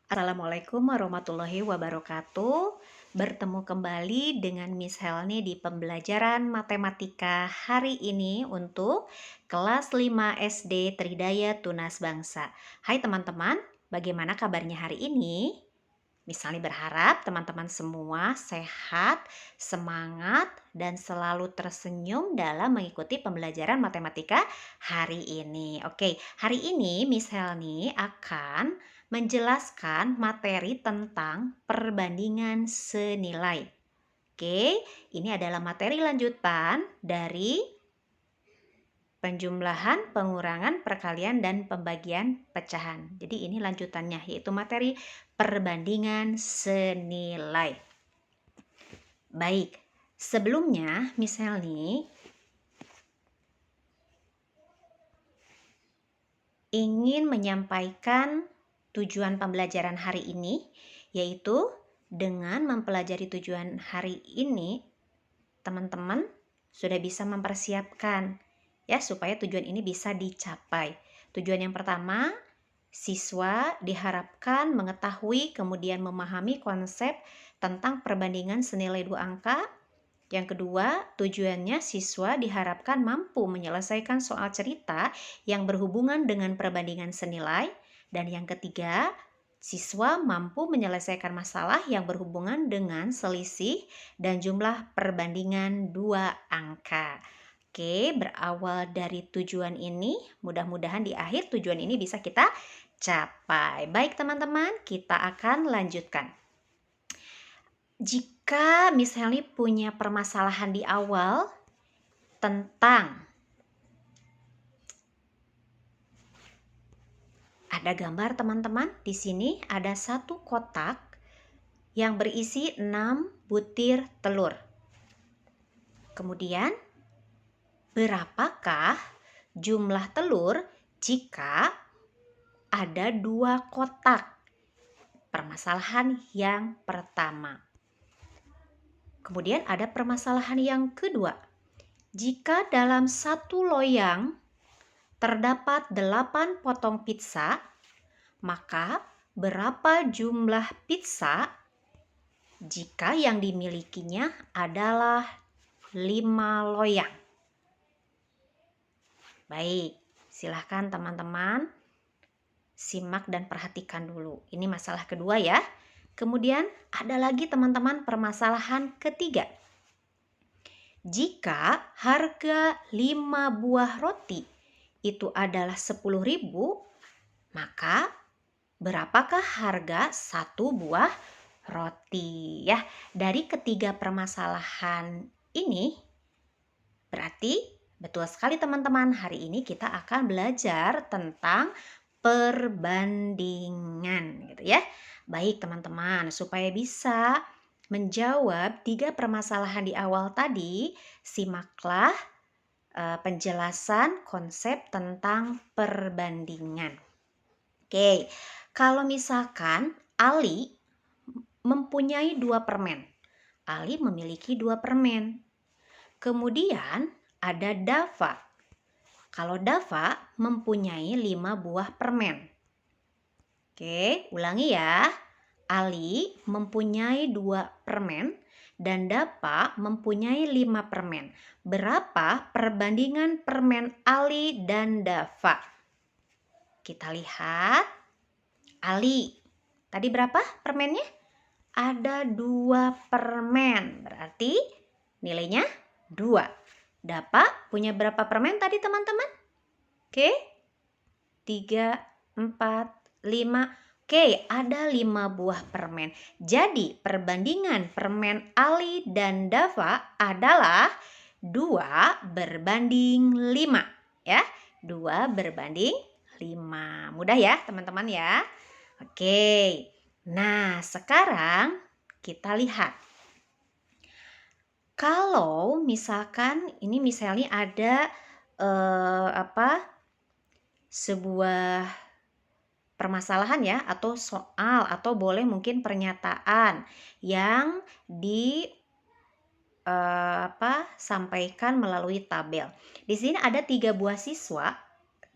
Assalamualaikum warahmatullahi wabarakatuh. Bertemu kembali dengan Miss Helni di pembelajaran matematika hari ini untuk kelas 5 SD Tridaya Tunas Bangsa. Hai teman-teman, bagaimana kabarnya hari ini? Misalnya berharap teman-teman semua sehat, semangat, dan selalu tersenyum dalam mengikuti pembelajaran matematika hari ini. Oke, hari ini Miss Helni akan menjelaskan materi tentang perbandingan senilai. Oke, ini adalah materi lanjutan dari penjumlahan, pengurangan, perkalian, dan pembagian pecahan. Jadi ini lanjutannya, yaitu materi perbandingan senilai. Baik, sebelumnya misalnya ingin menyampaikan tujuan pembelajaran hari ini, yaitu dengan mempelajari tujuan hari ini, teman-teman sudah bisa mempersiapkan ya supaya tujuan ini bisa dicapai. Tujuan yang pertama, siswa diharapkan mengetahui kemudian memahami konsep tentang perbandingan senilai dua angka. Yang kedua, tujuannya siswa diharapkan mampu menyelesaikan soal cerita yang berhubungan dengan perbandingan senilai. Dan yang ketiga, siswa mampu menyelesaikan masalah yang berhubungan dengan selisih dan jumlah perbandingan dua angka. Oke, berawal dari tujuan ini, mudah-mudahan di akhir tujuan ini bisa kita capai. Baik teman-teman, kita akan lanjutkan. Jika misalnya punya permasalahan di awal tentang ada gambar teman-teman, di sini ada satu kotak yang berisi 6 butir telur. Kemudian, berapakah jumlah telur jika ada 2 kotak? Permasalahan yang pertama. Kemudian ada permasalahan yang kedua. Jika dalam satu loyang terdapat 8 potong pizza, maka berapa jumlah pizza jika yang dimilikinya adalah 5 loyang? Baik, silahkan teman-teman simak dan perhatikan dulu. Ini masalah kedua ya. Kemudian ada lagi teman-teman permasalahan ketiga. Jika harga 5 buah roti itu adalah 10.000, maka berapakah harga satu buah roti? Ya, dari ketiga permasalahan ini berarti betul sekali teman-teman, hari ini kita akan belajar tentang perbandingan gitu ya. Baik teman-teman, supaya bisa menjawab 3 permasalahan di awal tadi, simaklah penjelasan konsep tentang perbandingan. Oke, kalau misalkan Ali mempunyai 2 permen. Ali memiliki 2 permen. Kemudian ada Dava. Kalau Dava mempunyai 5 buah permen. Oke, ulangi ya. Ali mempunyai 2 permen dan Dava mempunyai 5 permen. Berapa perbandingan permen Ali dan Dava? Kita lihat. Ali, tadi berapa permennya? Ada 2 permen. Berarti nilainya 2. Dava punya berapa permen tadi teman-teman? Oke. 3, 4, 5. Oke, ada 5 buah permen. Jadi perbandingan permen Ali dan Dava adalah 2 berbanding 5. Ya, 2 berbanding 5. Mudah ya teman-teman ya. Oke, nah sekarang kita lihat. Kalau misalkan ini misalnya ada sebuah permasalahan ya, atau soal, atau boleh mungkin pernyataan yang sampaikan melalui tabel. Di sini ada 3 buah siswa,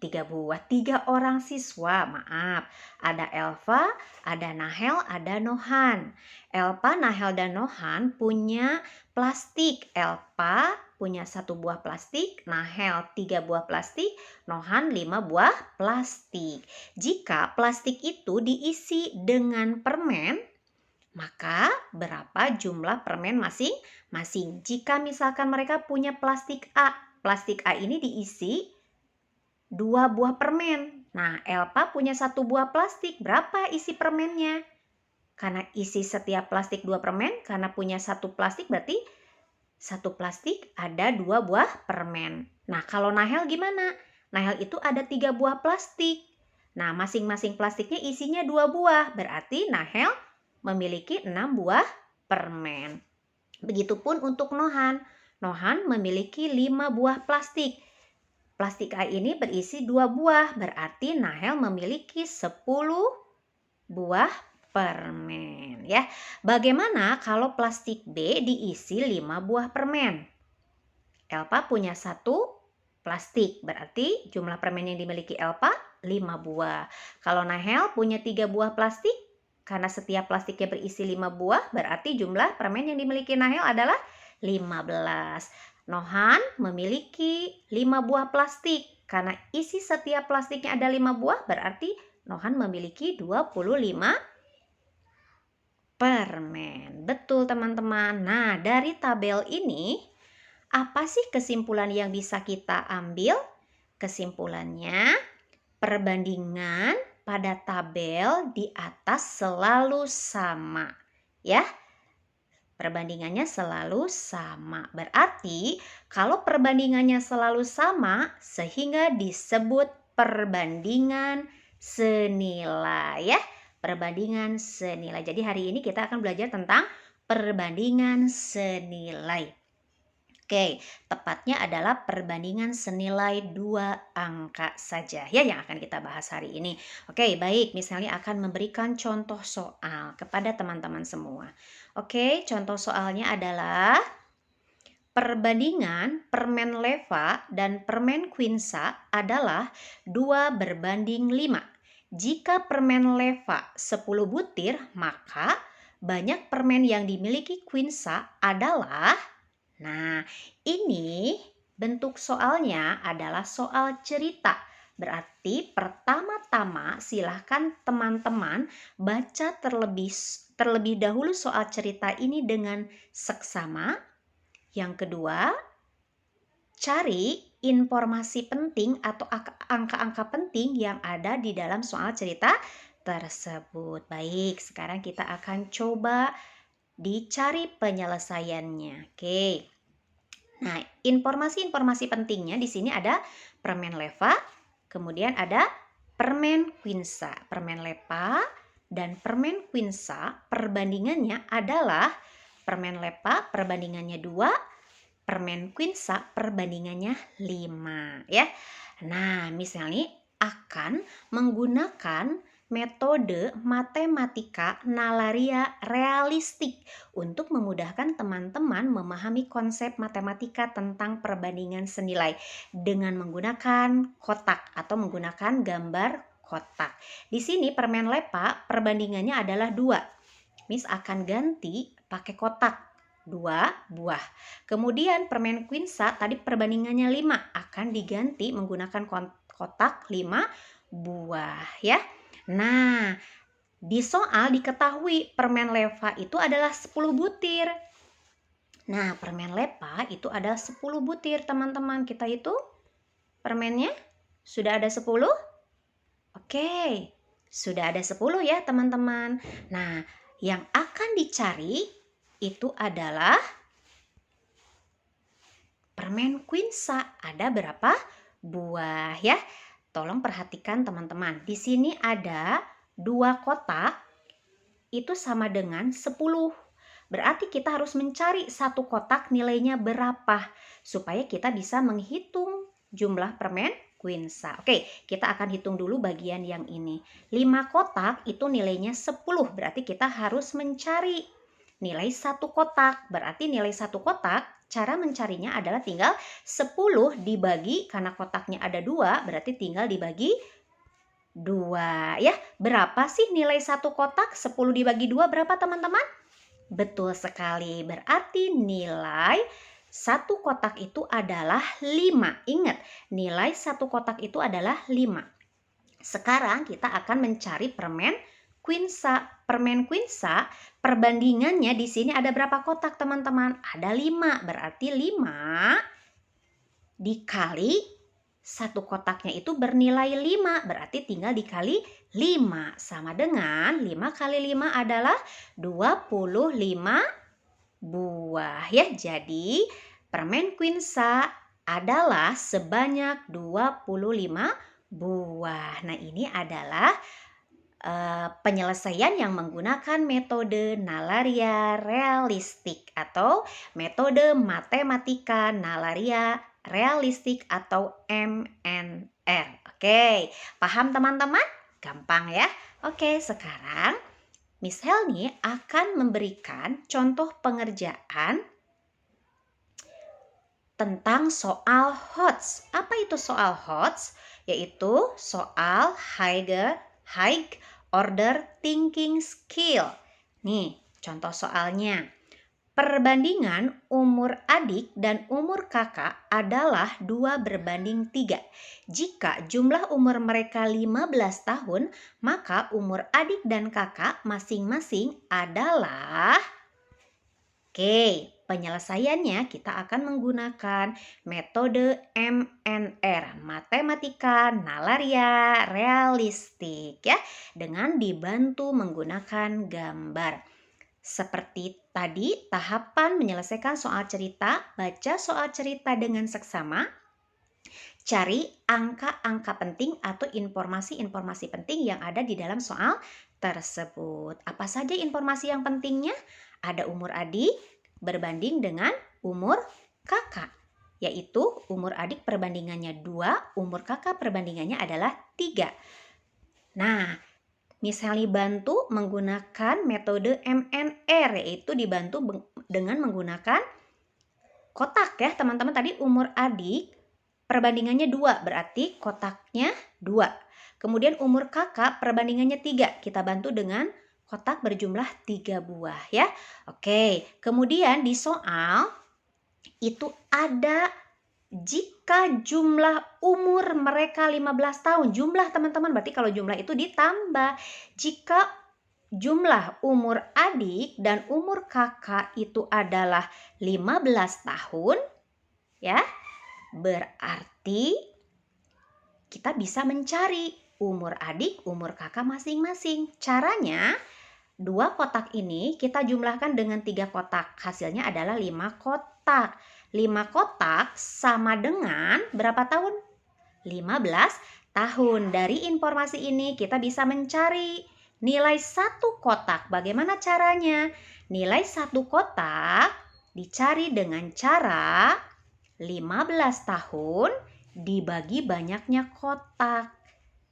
3 buah. 3 orang siswa, maaf. Ada Elva, ada Nahel, ada Nohan. Elva, Nahel, dan Nohan punya plastik. Elva punya 1 buah plastik, Nahel 3 buah plastik, Nohan 5 buah plastik. Jika plastik itu diisi dengan permen, maka berapa jumlah permen masing-masing? Jika misalkan mereka punya plastik A ini diisi 2 buah permen. Nah, Elpa punya 1 buah plastik. Berapa isi permennya? Karena isi setiap plastik 2 permen, karena punya 1 plastik berarti 1 plastik ada 2 buah permen. Nah, kalau Nahel gimana? Nahel itu ada 3 buah plastik. Nah, masing-masing plastiknya isinya 2 buah. Berarti Nahel memiliki 6 buah permen. Begitupun untuk Nohan. Nohan memiliki 5 buah plastik. Plastik A ini berisi 2 buah. Berarti Nahel memiliki 10 buah permen ya. Bagaimana kalau plastik B diisi 5 buah permen? Elpa punya 1 plastik, berarti jumlah permen yang dimiliki Elpa 5 buah. Kalau Nahel punya 3 buah plastik, karena setiap plastiknya berisi 5 buah, berarti jumlah permen yang dimiliki Nahel adalah 15. Nohan memiliki 5 buah plastik, karena isi setiap plastiknya ada 5 buah, berarti Nohan memiliki 25 permen. Betul teman-teman. Nah, dari tabel ini, apa sih kesimpulan yang bisa kita ambil? Kesimpulannya, perbandingan pada tabel di atas selalu sama. Ya, perbandingannya selalu sama. Berarti, kalau perbandingannya selalu sama, sehingga disebut perbandingan senilai. Ya, perbandingan senilai. Jadi hari ini kita akan belajar tentang perbandingan senilai. Oke, tepatnya adalah perbandingan senilai 2 angka saja ya yang akan kita bahas hari ini. Oke, baik, misalnya akan memberikan contoh soal kepada teman-teman semua. Oke, contoh soalnya adalah perbandingan permen Leva dan permen Quinsa adalah 2:5. Jika permen Leva 10 butir, maka banyak permen yang dimiliki Quinsa adalah... Nah, ini bentuk soalnya adalah soal cerita. Berarti pertama-tama silahkan teman-teman baca terlebih dahulu soal cerita ini dengan seksama. Yang kedua, cari informasi penting atau angka-angka penting yang ada di dalam soal cerita tersebut. Baik, sekarang kita akan coba dicari penyelesaiannya. Oke. Nah, informasi-informasi pentingnya di sini ada permen Leva, kemudian ada permen Quinsa. Permen Leva dan permen Quinsa perbandingannya adalah permen Leva perbandingannya 2, permen Quinsa perbandingannya 5 ya. Nah, misalnya akan menggunakan metode matematika nalaria realistik untuk memudahkan teman-teman memahami konsep matematika tentang perbandingan senilai dengan menggunakan kotak atau menggunakan gambar kotak. Di sini permen Lepa perbandingannya adalah 2. Miss akan ganti pakai kotak 2 buah. Kemudian permen Quinsa tadi perbandingannya 5 akan diganti menggunakan kotak 5 buah ya. Nah, di soal diketahui permen Leva itu adalah 10 butir. Nah, permen Leva itu adalah 10 butir teman-teman. Kita hitung permennya sudah ada 10? Oke, sudah ada 10 ya teman-teman. Nah, yang akan dicari itu adalah permen Quinsa. Ada berapa buah ya? Tolong perhatikan teman-teman. Di sini ada 2 kotak. Itu sama dengan 10. Berarti kita harus mencari satu kotak nilainya berapa. Supaya kita bisa menghitung jumlah permen Quinsa. Oke, kita akan hitung dulu bagian yang ini. 5 kotak itu nilainya 10. Berarti kita harus mencari nilai satu kotak. Berarti nilai satu kotak, cara mencarinya adalah tinggal 10 dibagi, karena kotaknya ada 2, berarti tinggal dibagi 2 ya. Berapa sih nilai satu kotak? 10 dibagi 2 berapa teman-teman? Betul sekali, berarti nilai satu kotak itu adalah 5. Ingat, nilai satu kotak itu adalah 5. Sekarang kita akan mencari permen Quinsa. Permen Quinsa, perbandingannya di sini ada berapa kotak teman-teman? Ada 5, berarti 5 dikali satu kotaknya itu bernilai 5, berarti tinggal dikali 5. Sama dengan 5 kali 5 adalah 25 buah ya. Jadi permen Quinsa adalah sebanyak 25 buah. Nah, ini adalah penyelesaian yang menggunakan metode nalaria realistik atau metode matematika nalaria realistik atau MNR. Oke, paham teman-teman? Gampang ya. Oke, sekarang Miss Helni akan memberikan contoh pengerjaan tentang soal HOTS. Apa itu soal HOTS? Yaitu soal high order thinking skill. Nih, contoh soalnya. Perbandingan umur adik dan umur kakak adalah 2:3. Jika jumlah umur mereka 15 tahun, maka umur adik dan kakak masing-masing adalah... Oke, penyelesaiannya kita akan menggunakan metode MNR, matematika nalaria realistik ya, dengan dibantu menggunakan gambar. Seperti tadi, tahapan menyelesaikan soal cerita, baca soal cerita dengan seksama, cari angka-angka penting atau informasi-informasi penting yang ada di dalam soal tersebut. Apa saja informasi yang pentingnya? Ada umur adik berbanding dengan umur kakak, yaitu umur adik perbandingannya 2, umur kakak perbandingannya adalah 3. Nah, Miss Helni bantu menggunakan metode MNR, yaitu dibantu dengan menggunakan kotak ya teman-teman. Tadi umur adik perbandingannya 2, berarti kotaknya 2. Kemudian umur kakak perbandingannya 3, kita bantu dengan kotak berjumlah 3 buah ya. Oke, kemudian di soal itu ada jika jumlah umur mereka 15 tahun. Jumlah teman-teman, berarti kalau jumlah itu ditambah. Jika jumlah umur adik dan umur kakak itu adalah 15 tahun, ya, berarti kita bisa mencari umur adik, umur kakak masing-masing. Caranya, 2 kotak ini kita jumlahkan dengan 3 kotak. Hasilnya adalah 5 kotak. 5 kotak sama dengan berapa tahun? 15 tahun. Dari informasi ini kita bisa mencari nilai 1 kotak. Bagaimana caranya? Nilai 1 kotak dicari dengan cara 15 tahun dibagi banyaknya kotak.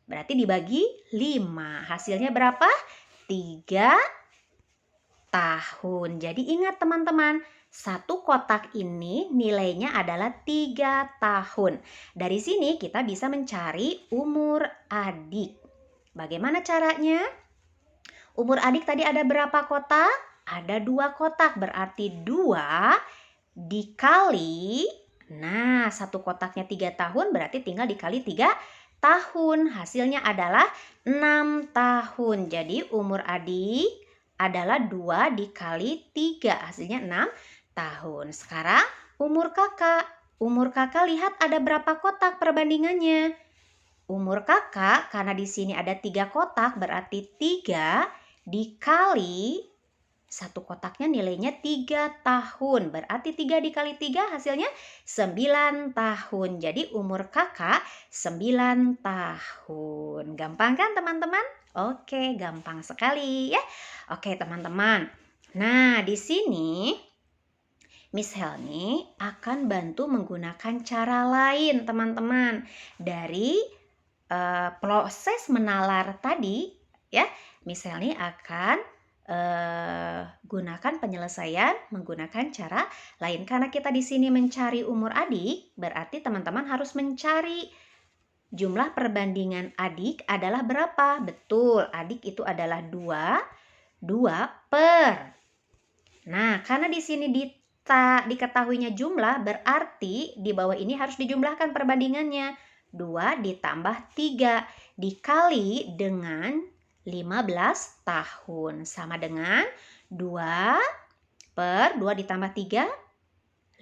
Berarti dibagi 5. Hasilnya berapa? 3 tahun. Jadi ingat teman-teman, 1 kotak ini nilainya adalah 3 tahun. Dari sini kita bisa mencari umur adik. Bagaimana caranya? Umur adik tadi ada berapa kotak? Ada 2 kotak, berarti 2 dikali, nah 1 kotaknya 3 tahun, berarti tinggal dikali 3 tahun. Hasilnya adalah 6 tahun. Jadi umur adik adalah 2 dikali 3. Hasilnya 6 tahun. Sekarang umur kakak. Umur kakak lihat ada berapa kotak perbandingannya. Umur kakak karena di sini ada 3 kotak, berarti 3 dikali 1 kotaknya nilainya 3 tahun. Berarti 3 dikali 3 hasilnya 9 tahun. Jadi umur kakak 9 tahun. Gampang kan teman-teman? Oke, gampang sekali ya. Oke teman-teman. Nah, di sini Miss Helni akan bantu menggunakan cara lain teman-teman. Dari proses menalar tadi ya, Miss Helni akan gunakan penyelesaian menggunakan cara lain. Karena kita di sini mencari umur adik, berarti teman-teman harus mencari jumlah perbandingan adik adalah berapa? Betul, adik itu adalah 2 per. Nah, karena di sini diketahuinya jumlah, berarti di bawah ini harus dijumlahkan perbandingannya. 2 ditambah 3 dikali dengan 15 tahun. Sama dengan 2 per 2 ditambah 3,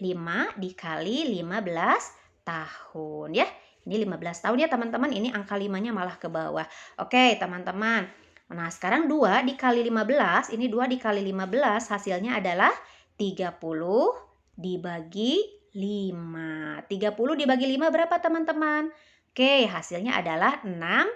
5 dikali 15 tahun ya. Ini 15 tahun ya teman-teman, ini angka 5-nya malah ke bawah. Oke teman-teman, nah sekarang 2 dikali 15, ini 2 dikali 15 hasilnya adalah 30 dibagi 5. 30 dibagi 5 berapa teman-teman? Oke, hasilnya adalah 6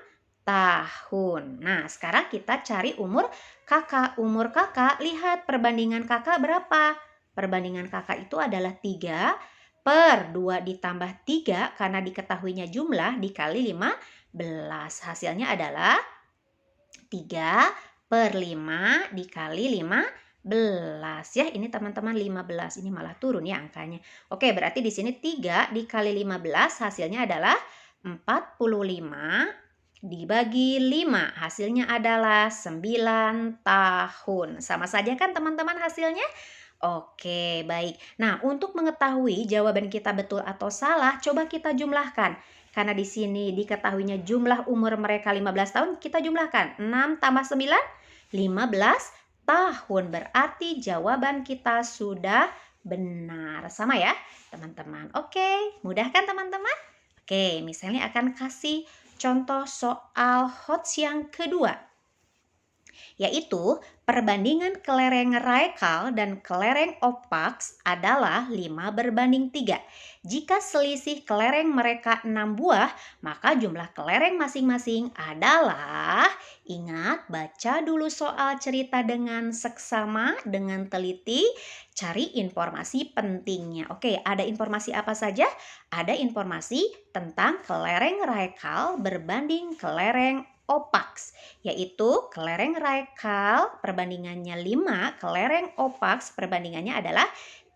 tahun. Nah sekarang kita cari umur kakak. Umur kakak, lihat perbandingan kakak berapa? Perbandingan kakak itu adalah 3 per 2 ditambah 3 karena diketahuinya jumlah dikali 15. Hasilnya adalah 3 per 5 dikali 15 ya. Ini teman-teman 15. Ini malah turun ya angkanya. Oke, berarti di sini 3 dikali 15 hasilnya adalah 45 dibagi 5. Hasilnya adalah 9 tahun. Sama saja kan teman-teman hasilnya? Oke, baik. Nah, untuk mengetahui jawaban kita betul atau salah, coba kita jumlahkan. Karena di sini diketahuinya jumlah umur mereka 15 tahun, kita jumlahkan. 6 tambah 9, 15 tahun. Berarti jawaban kita sudah benar. Sama ya, teman-teman. Oke, mudah kan teman-teman? Oke, misalnya akan kasih contoh soal HOTS yang kedua, yaitu perbandingan kelereng Raekal dan kelereng Opaks adalah 5:3. Jika selisih kelereng mereka 6 buah, maka jumlah kelereng masing-masing adalah, ingat, baca dulu soal cerita dengan seksama, dengan teliti, cari informasi pentingnya. Oke, ada informasi apa saja? Ada informasi tentang kelereng Raekal berbanding kelereng Opaks, yaitu kelereng Raekal perbandingannya 5, kelereng Opaks perbandingannya adalah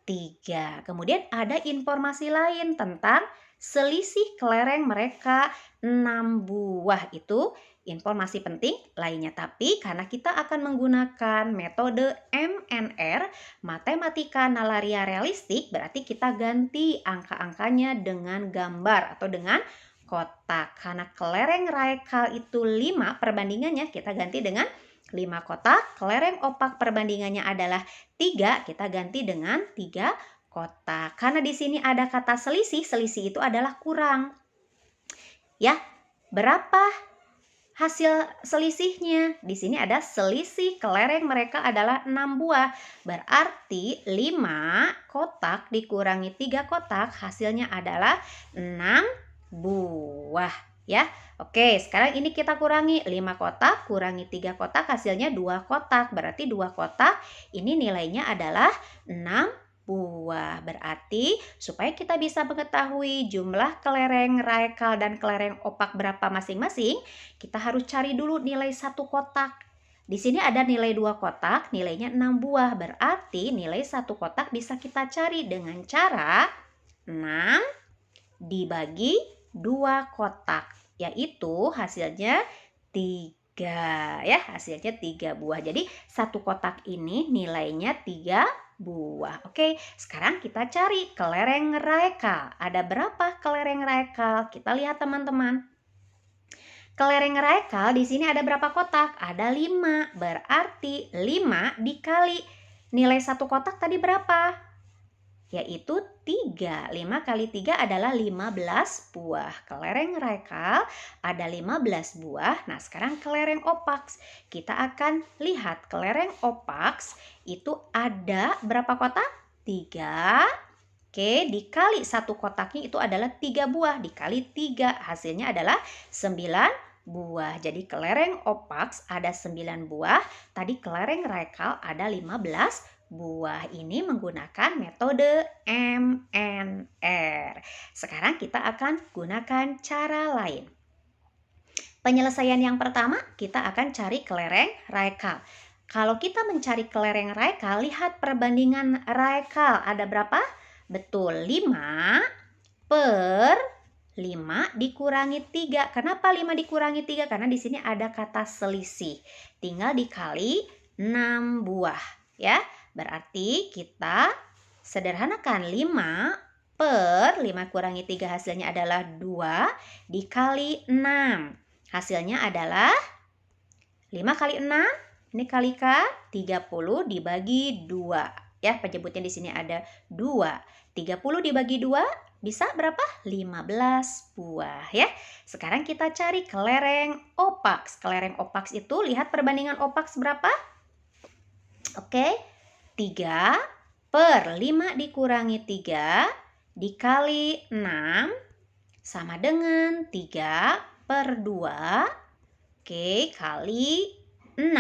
3. Kemudian ada informasi lain tentang selisih kelereng mereka 6 buah. Itu informasi penting lainnya. Tapi karena kita akan menggunakan metode MNR, matematika nalaria realistik, berarti kita ganti angka-angkanya dengan gambar atau dengan kotak. Karena kelereng Raekal itu 5 perbandingannya, kita ganti dengan 5 kotak. Kelereng Opak perbandingannya adalah 3, kita ganti dengan 3 kotak. Karena di sini ada kata selisih, selisih itu adalah kurang. Ya, berapa hasil selisihnya? Di sini ada selisih kelereng mereka adalah 6 buah. Berarti 5 kotak dikurangi 3 kotak, hasilnya adalah 6 buah ya. Oke, sekarang ini kita kurangi 5 kotak kurangi 3 kotak, hasilnya 2 kotak. Berarti 2 kotak ini nilainya adalah 6 buah. Berarti supaya kita bisa mengetahui jumlah kelereng Raekal dan kelereng Opak berapa masing-masing, kita harus cari dulu nilai 1 kotak. Di sini ada nilai 2 kotak, nilainya 6 buah. Berarti nilai 1 kotak bisa kita cari dengan cara 6 dibagi 2 kotak, yaitu hasilnya 3 ya, hasilnya 3 buah. Jadi 1 kotak ini nilainya 3 buah. Oke, sekarang kita cari kelereng Raekal. Ada berapa kelereng Raekal? Kita lihat teman-teman. Kelereng Raekal di sini ada berapa kotak? Ada 5. Berarti 5 dikali nilai 1 kotak tadi berapa? Yaitu 3. 5 kali 3 adalah 15 buah. Kelereng Raekal ada 15 buah. Nah, sekarang kelereng Opaks. Kita akan lihat kelereng Opaks itu ada berapa kotak? 3. Oke, dikali 1 kotaknya itu adalah 3 buah. Dikali 3 hasilnya adalah 9 buah. Jadi kelereng Opaks ada 9 buah. Tadi kelereng Raekal ada 15 buah. Ini menggunakan metode MNR. Sekarang kita akan gunakan cara lain. Penyelesaian yang pertama, kita akan cari kelereng Raekal. Kalau kita mencari kelereng Raekal, lihat perbandingan Raekal. Ada berapa? Betul, 5 per 5 dikurangi 3. Kenapa 5 dikurangi 3? Karena di sini ada kata selisih. Tinggal dikali 6 buah. Ya, berarti kita sederhanakan 5 per 5 kurangi 3 hasilnya adalah 2 dikali 6. Hasilnya adalah 5 kali 6, ini kalikan 30 dibagi 2. Ya, penyebutnya di sini ada 2. 30 dibagi 2 bisa berapa? 15 buah ya. Sekarang kita cari kelereng opaks. Kelereng opaks itu lihat perbandingan opaks berapa? Oke, 3 per 5 dikurangi 3 dikali 6 sama dengan 3 per 2 Oke, kali 6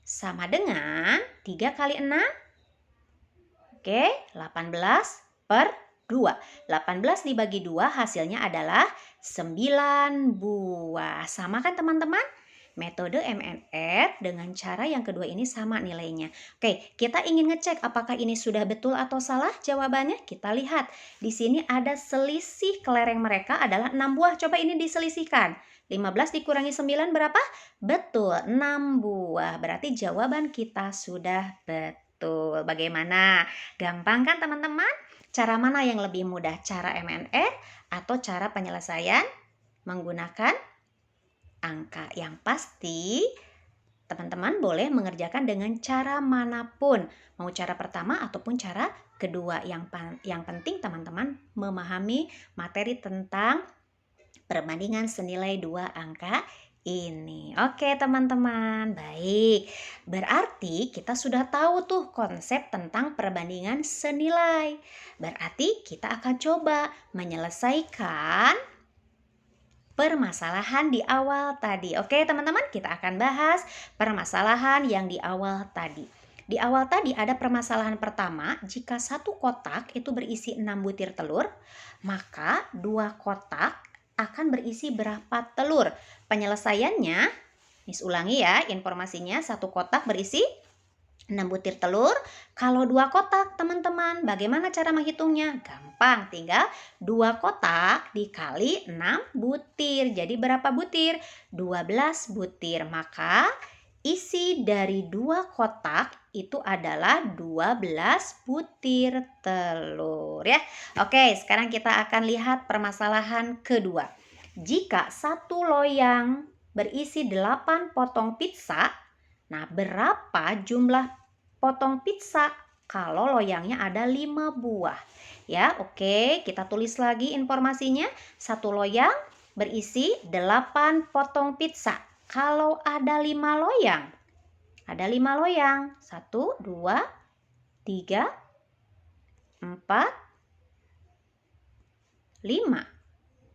sama dengan 3 kali 6. Oke, 18 per 2. 18 dibagi 2 hasilnya adalah 9 buah. Sama kan teman-teman? Metode MNR dengan cara yang kedua ini sama nilainya. Oke, kita ingin ngecek apakah ini sudah betul atau salah jawabannya. Kita lihat. Di sini ada selisih kelereng mereka adalah 6 buah. Coba ini diselisihkan. 15 dikurangi 9 berapa? Betul, 6 buah. Berarti jawaban kita sudah betul. Bagaimana? Gampang kan teman-teman? Cara mana yang lebih mudah? Cara MNR atau cara penyelesaian menggunakan angka? Yang pasti teman-teman boleh mengerjakan dengan cara manapun. Mau cara pertama ataupun cara kedua. Yang penting teman-teman memahami materi tentang perbandingan senilai 2 angka ini. Oke teman-teman, baik. Berarti kita sudah tahu tuh konsep tentang perbandingan senilai. Berarti kita akan coba menyelesaikan permasalahan di awal tadi. Oke teman-teman, kita akan bahas permasalahan yang di awal tadi. Di awal tadi ada permasalahan pertama, jika satu kotak itu berisi 6 butir telur, maka 2 kotak akan berisi berapa telur? Penyelesaiannya, Miss ulangi ya informasinya, satu kotak berisi 6 butir telur. Kalau 2 kotak teman-teman, bagaimana cara menghitungnya? Gampang, tinggal 2 kotak dikali 6 butir. Jadi berapa butir? 12 butir. Maka isi dari 2 kotak itu adalah 12 butir telur ya. Oke, sekarang kita akan lihat permasalahan kedua. Jika satu loyang berisi 8 potong pizza, nah berapa jumlah potong pizza kalau loyangnya ada 5 buah? Ya, oke, kita tulis lagi informasinya. Satu loyang berisi 8 potong pizza. Kalau ada 5 loyang, ada 5 loyang. 1, 2, 3, 4, 5.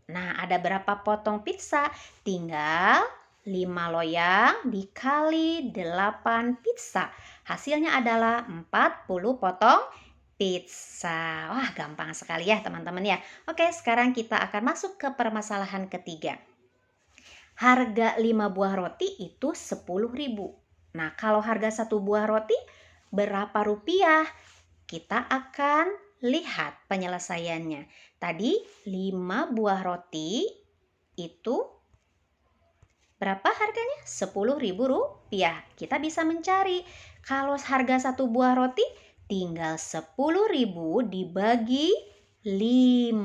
Nah, ada berapa potong pizza? Tinggal 5 loyang dikali 8 pizza. Hasilnya adalah 40 potong pizza. Wah, gampang sekali ya teman-teman ya. Oke, sekarang kita akan masuk ke permasalahan ketiga. Harga 5 buah roti itu 10.000. Nah, kalau harga 1 buah roti berapa rupiah? Kita akan lihat penyelesaiannya. Tadi 5 buah roti itu berapa harganya? 10.000 rupiah. Kita bisa mencari. Kalau harga 1 buah roti tinggal 10.000 dibagi 5.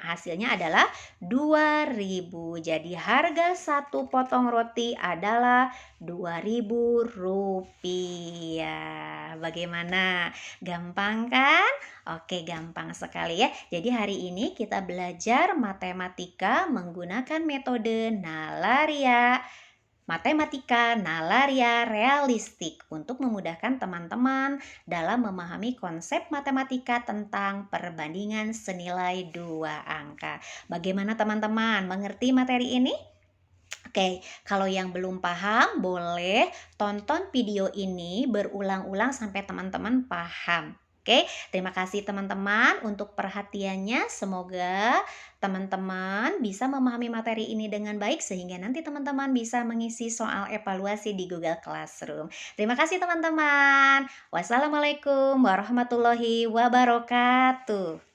Hasilnya adalah 2.000. Jadi harga satu potong roti adalah 2.000 rupiah. Bagaimana? Gampang kan? Oke, gampang sekali ya. Jadi hari ini kita belajar matematika menggunakan metode Nalaria. Matematika Nalaria realistik untuk memudahkan teman-teman dalam memahami konsep matematika tentang perbandingan senilai 2 angka. Bagaimana teman-teman? Mengerti materi ini? Oke, kalau yang belum paham boleh tonton video ini berulang-ulang sampai teman-teman paham. Oke, terima kasih teman-teman untuk perhatiannya. Semoga teman-teman bisa memahami materi ini dengan baik sehingga nanti teman-teman bisa mengisi soal evaluasi di Google Classroom. Terima kasih teman-teman. Wassalamualaikum warahmatullahi wabarakatuh.